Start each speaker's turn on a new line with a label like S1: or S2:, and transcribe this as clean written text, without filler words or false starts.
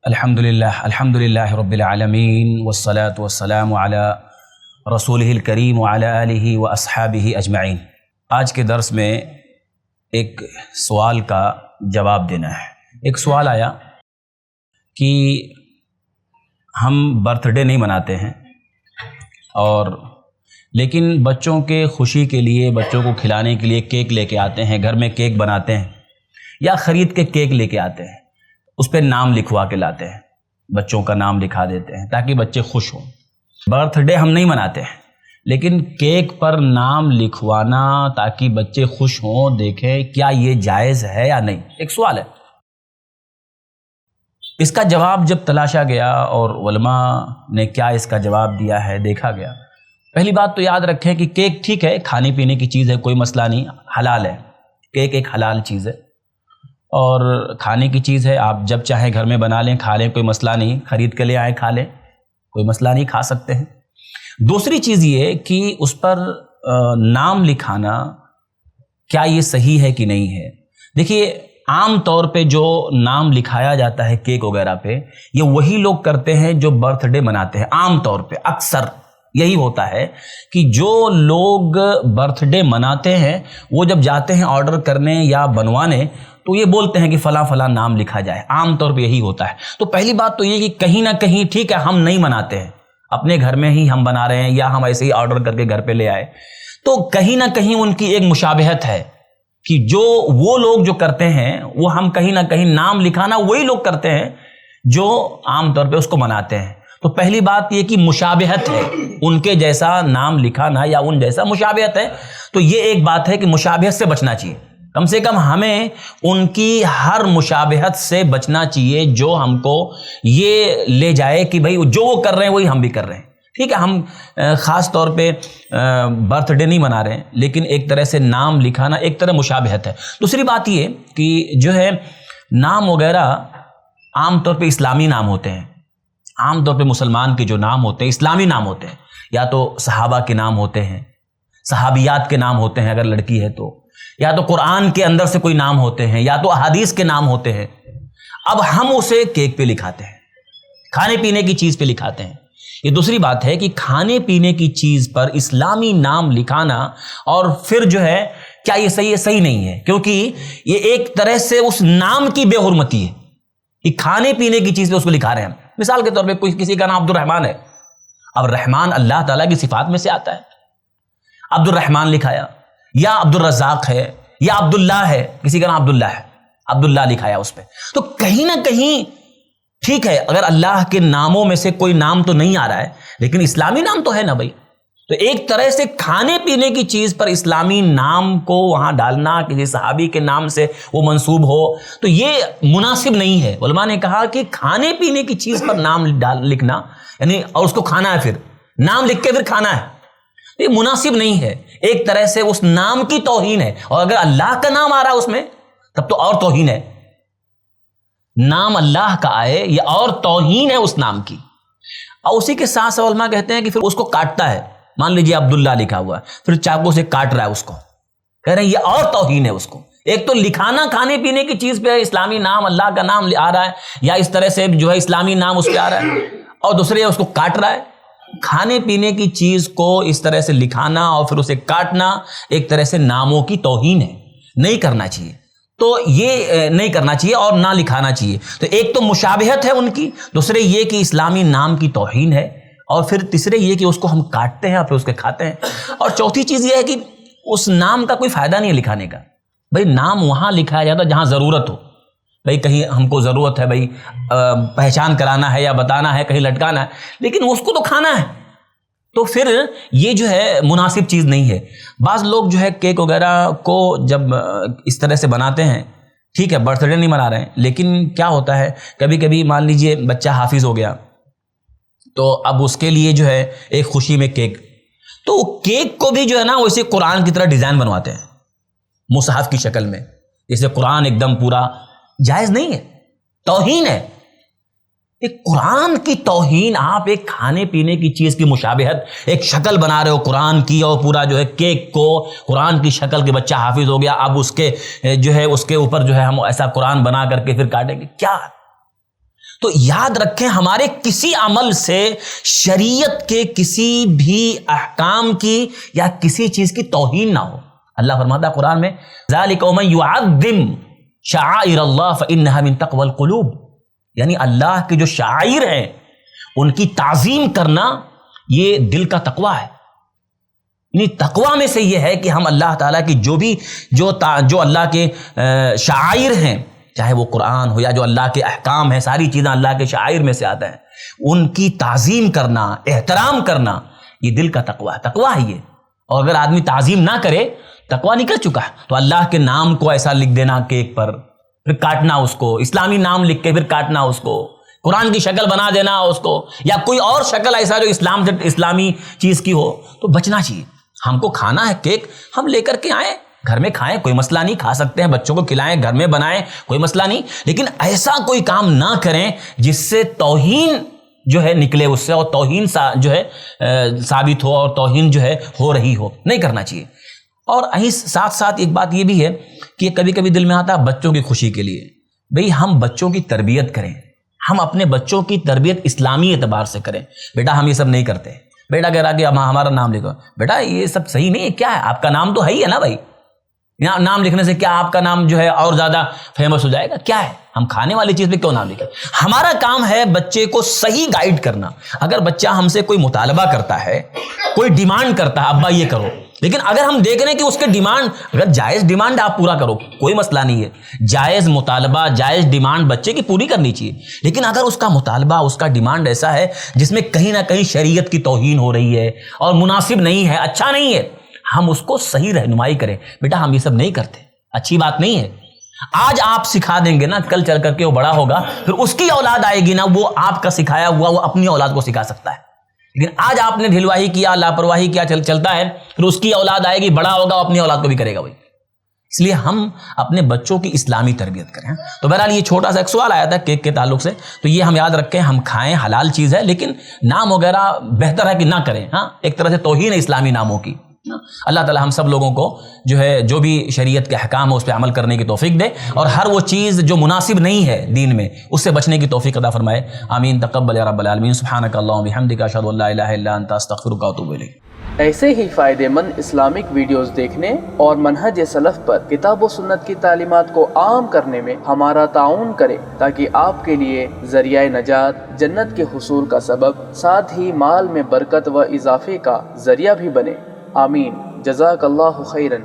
S1: الحمدللہ رب العالمین والصلاة والسلام علی رسولہ الکریم وعلی آلہ واصحابہ اجمعین۔ آج کے درس میں ایک سوال کا جواب دینا ہے۔ ایک سوال آیا کہ ہم برتھ ڈے نہیں مناتے ہیں لیکن بچوں کے خوشی کے لیے، بچوں کو کھلانے کے لیے کیک لے کے آتے ہیں، گھر میں کیک بناتے ہیں یا خرید کے کیک لے کے آتے ہیں، اس پہ نام لکھوا کے لاتے ہیں، بچوں کا نام لکھا دیتے ہیں تاکہ بچے خوش ہوں۔ برتھ ڈے ہم نہیں مناتے ہیں لیکن کیک پر نام لکھوانا تاکہ بچے خوش ہوں، دیکھیں کیا یہ جائز ہے یا نہیں، ایک سوال ہے۔ اس کا جواب جب تلاشا گیا اور علماء نے کیا اس کا جواب دیا ہے دیکھا گیا، پہلی بات تو یاد رکھیں کہ کیک ٹھیک ہے، کھانے پینے کی چیز ہے، کوئی مسئلہ نہیں، حلال ہے، کیک ایک حلال چیز ہے اور کھانے کی چیز ہے، آپ جب چاہیں گھر میں بنا لیں، کھا لیں، کوئی مسئلہ نہیں، خرید کے لے آئیں کھا لیں، کوئی مسئلہ نہیں، کھا سکتے ہیں۔ دوسری چیز یہ کہ اس پر نام لکھانا کیا یہ صحیح ہے کہ نہیں ہے۔ دیکھیے، عام طور پہ جو نام لکھایا جاتا ہے کیک وغیرہ پہ، یہ وہی لوگ کرتے ہیں جو برتھ ڈے مناتے ہیں۔ عام طور پہ اکثر یہی ہوتا ہے کہ جو لوگ برتھ ڈے مناتے ہیں وہ جب جاتے ہیں آرڈر کرنے یا بنوانے تو یہ بولتے ہیں کہ فلاں فلاں نام لکھا جائے، عام طور پہ یہی ہوتا ہے۔ تو پہلی بات تو یہ کہ کہیں نہ کہیں ٹھیک ہے ہم نہیں مناتے ہیں، اپنے گھر میں ہی ہم بنا رہے ہیں یا ہم ایسے ہی آرڈر کر کے گھر پہ لے آئے، تو کہیں نہ کہیں ان کی ایک مشابہت ہے کہ جو وہ لوگ جو کرتے ہیں وہ ہم کہیں نہ کہیں نام لکھانا وہی لوگ کرتے ہیں جو عام طور پہ اس کو مناتے ہیں۔ تو پہلی بات یہ کہ مشابہت ہے، ان کے جیسا نام لکھانا یا ان جیسا مشابہت ہے، تو یہ ایک بات ہے کہ مشابہت سے بچنا چاہیے، کم سے کم ہمیں ان کی ہر مشابہت سے بچنا چاہیے جو ہم کو یہ لے جائے کہ بھئی جو وہ کر رہے ہیں وہی ہم بھی کر رہے ہیں۔ ٹھیک ہے، ہم خاص طور پہ برتھ ڈے نہیں منا رہے ہیں لیکن ایک طرح سے نام لکھانا ایک طرح مشابہت ہے۔ دوسری بات یہ کہ جو ہے نام وغیرہ عام طور پہ اسلامی نام ہوتے ہیں، عام طور پہ مسلمان کے جو نام ہوتے ہیں اسلامی نام ہوتے ہیں، یا تو صحابہ کے نام ہوتے ہیں، صحابیات کے نام ہوتے ہیں اگر لڑکی ہے تو، یا تو قرآن کے اندر سے کوئی نام ہوتے ہیں، یا تو احادیث کے نام ہوتے ہیں۔ اب ہم اسے کیک پہ لکھاتے ہیں، کھانے پینے کی چیز پہ لکھاتے ہیں۔ یہ دوسری بات ہے کہ کھانے پینے کی چیز پر اسلامی نام لکھانا اور پھر جو ہے کیا یہ صحیح ہے؟ صحیح نہیں ہے، کیونکہ یہ ایک طرح سے اس نام کی بے حرمتی ہے کہ کھانے پینے کی چیز پہ اس کو لکھا رہے ہیں۔ مثال کے طور پہ کسی کا نام عبد الرحمن ہے، اب رحمان اللہ تعالیٰ کی صفات میں سے آتا ہے، عبد الرحمن لکھایا، یا عبد الرزاق ہے یا عبداللہ ہے، کسی کا نام عبداللہ ہے، عبداللہ لکھایا اس پہ، تو کہیں نہ کہیں ٹھیک ہے اگر اللہ کے ناموں میں سے کوئی نام تو نہیں آ رہا ہے لیکن اسلامی نام تو ہے نا بھائی، تو ایک طرح سے کھانے پینے کی چیز پر اسلامی نام کو وہاں ڈالنا، کسی صحابی کے نام سے وہ منسوب ہو، تو یہ مناسب نہیں ہے۔ علماء نے کہا کہ کھانے پینے کی چیز پر نام لکھنا یعنی اور اس کو کھانا ہے، پھر نام لکھ کے پھر کھانا ہے، یہ مناسب نہیں ہے، ایک طرح سے اس نام کی توہین ہے، اور اگر اللہ کا نام آ رہا ہے اس میں تب تو اور توہین ہے، نام اللہ کا آئے یہ اور توہین ہے اس نام کی۔ اور اسی کے ساتھ علماء کہتے ہیں کہ پھر اس کو کاٹتا ہے، مان لیجیے عبداللہ لکھا ہوا ہے، پھر چاقو سے کاٹ رہا ہے اس کو، کہہ رہے ہیں یہ اور توہین ہے اس کو۔ ایک تو لکھانا کھانے پینے کی چیز پہ اسلامی نام، اللہ کا نام آ رہا ہے یا اس طرح سے جو ہے اسلامی نام اس پہ آ رہا ہے، اور دوسرے اس کو کاٹ رہا ہے۔ کھانے پینے کی چیز کو اس طرح سے لکھانا اور پھر اسے کاٹنا ایک طرح سے ناموں کی توہین ہے، نہیں کرنا چاہیے، تو یہ نہیں کرنا چاہیے اور نہ لکھانا چاہیے۔ تو ایک تو مشابہت ہے ان کی، دوسرے یہ کہ اسلامی نام کی توہین ہے، اور پھر تیسرے یہ کہ اس کو ہم کاٹتے ہیں اور پھر اس کے کھاتے ہیں، اور چوتھی چیز یہ ہے کہ اس نام کا کوئی فائدہ نہیں ہے لکھانے کا۔ بھئی نام وہاں لکھایا جاتا ہے جہاں ضرورت ہو، بھئی کہیں ہم کو ضرورت ہے، بھئی پہچان کرانا ہے یا بتانا ہے، کہیں لٹکانا ہے، لیکن اس کو تو کھانا ہے، تو پھر یہ جو ہے مناسب چیز نہیں ہے۔ بعض لوگ جو ہے کیک وغیرہ کو جب اس طرح سے بناتے ہیں، ٹھیک ہے برتھ ڈے نہیں منا رہے ہیں، لیکن کیا ہوتا ہے کبھی کبھی مان لیجئے بچہ حافظ ہو گیا تو اب اس کے لیے جو ہے ایک خوشی میں کیک، تو کیک کو بھی جو ہے نا ویسے قرآن کی طرح ڈیزائن بنواتے ہیں مصحف کی شکل میں، جیسے قرآن ایک دم پورا، جائز نہیں ہے، توہین ہے۔ ایک قرآن کی توہین، آپ ایک کھانے پینے کی چیز کی مشابہت ایک شکل بنا رہے ہو قرآن کی، اور پورا جو ہے کیک کو قرآن کی شکل کے بچہ حافظ ہو گیا، اب اس کے جو ہے اس کے اوپر جو ہے ہم ایسا قرآن بنا کر کے پھر کاٹیں گے، کیا؟ تو یاد رکھیں ہمارے کسی عمل سے شریعت کے کسی بھی احکام کی یا کسی چیز کی توہین نہ ہو. اللہ فرماتا ہے قرآن میں ذالک ومن یعظم شعائر اللہ فانھا من تقوی القلوب، یعنی اللہ کے جو شعائر ہیں ان کی تعظیم کرنا یہ دل کا تقوی ہے. یعنی تقوی میں سے یہ ہے کہ ہم اللہ تعالیٰ کی جو اللہ کے شعائر ہیں، چاہے وہ قرآن ہو یا جو اللہ کے احکام ہیں، ساری چیزیں اللہ کے شعائر میں سے آتا ہے، ان کی تعظیم کرنا، احترام کرنا، یہ دل کا تقوی ہے. تقوی ہے یہ. اور اگر آدمی تعظیم نہ کرے، تقوی نہیں کر چکا ہے. تو اللہ کے نام کو ایسا لکھ دینا کیک پر، پھر کاٹنا اس کو، اسلامی نام لکھ کے پھر کاٹنا اس کو، قرآن کی شکل بنا دینا اس کو، یا کوئی اور شکل ایسا جو اسلامی چیز کی ہو، تو بچنا چاہیے. ہم کو کھانا ہے کیک، ہم لے کر کے آئیں، گھر میں کھائیں، کوئی مسئلہ نہیں، کھا سکتے ہیں، بچوں کو کھلائیں، گھر میں بنائیں، کوئی مسئلہ نہیں. لیکن ایسا کوئی کام نہ کریں جس سے توہین جو ہے نکلے اس سے، اور توہین جو ہے ثابت ہو، اور توہین جو ہے ہو رہی ہو. نہیں کرنا چاہیے. اور ساتھ ساتھ ایک بات یہ بھی ہے کہ کبھی کبھی دل میں آتا ہے بچوں کی خوشی کے لیے، بھئی ہم بچوں کی تربیت کریں، ہم اپنے بچوں کی تربیت اسلامی اعتبار سے کریں. بیٹا ہم یہ سب نہیں کرتے. بیٹا کہہ رہا کہ ہمارا نام لکھو. بیٹا یہ سب صحیح نہیں ہے. کیا ہے آپ کا نام تو ہے ہی ہے نا بھائی. نام لکھنے سے کیا آپ کا نام جو ہے اور زیادہ فیمس ہو جائے گا؟ کیا ہے، ہم کھانے والی چیز پہ کیوں نام لکھیں؟ ہمارا کام ہے بچے کو صحیح گائیڈ کرنا. اگر بچہ ہم سے کوئی مطالبہ کرتا ہے، کوئی ڈیمانڈ کرتا ہے ابا یہ کرو، لیکن اگر ہم دیکھ رہے ہیں کہ اس کے ڈیمانڈ، اگر جائز ڈیمانڈ آپ پورا کرو، کوئی مسئلہ نہیں ہے. جائز مطالبہ، جائز ڈیمانڈ بچے کی پوری کرنی چاہیے. لیکن اگر اس کا مطالبہ، اس کا ڈیمانڈ ایسا ہے جس میں کہیں نہ کہیں شریعت کی توہین ہو رہی ہے اور مناسب نہیں ہے، اچھا نہیں ہے، ہم اس کو صحیح رہنمائی کریں. بیٹا ہم یہ سب نہیں کرتے، اچھی بات نہیں ہے. آج آپ سکھا دیں گے نا، کل چل کر کے وہ بڑا ہوگا، پھر اس کی اولاد آئے گی نا، وہ آپ کا سکھایا ہوا وہ اپنی اولاد کو سکھا سکتا ہے. لیکن آج آپ نے ڈھلواہی کیا، لاپرواہی کیا، چلتا ہے، پھر اس کی اولاد آئے گی، بڑا ہوگا، اپنی اولاد کو بھی کرے گا وہی. اس لیے ہم اپنے بچوں کی اسلامی تربیت کریں. تو بہرحال یہ چھوٹا سا ایک سوال آیا تھا کیک کے تعلق سے، تو یہ ہم یاد رکھیں، ہم کھائیں، حلال چیز ہے، لیکن نام وغیرہ بہتر ہے کہ نہ کریں. ہاں ایک طرح سے توہین ہے اسلامی ناموں کی. اللہ تعالی ہم سب لوگوں کو جو ہے جو بھی شریعت کے احکام ہے اس پہ عمل کرنے کی توفیق دے، اور ہر وہ چیز جو مناسب نہیں ہے دین میں اس سے بچنے کی توفیق عطا فرمائے. آمین. تقبل یا رب العالمین. سبحانک اللہم وبحمدک، اشہد ان لا الہ الا انت، استغفرک واتوب الیک.
S2: ایسے ہی فائدہ مند اسلامک ویڈیوز دیکھنے اور منہج سلف پر کتاب و سنت کی تعلیمات کو عام کرنے میں ہمارا تعاون کریں، تاکہ آپ کے لیے ذریعہ نجات، جنت کے حصول کا سبب، ساتھ ہی مال میں برکت و اضافے کا ذریعہ بھی بنے. آمین. جزاک اللہ خیرن.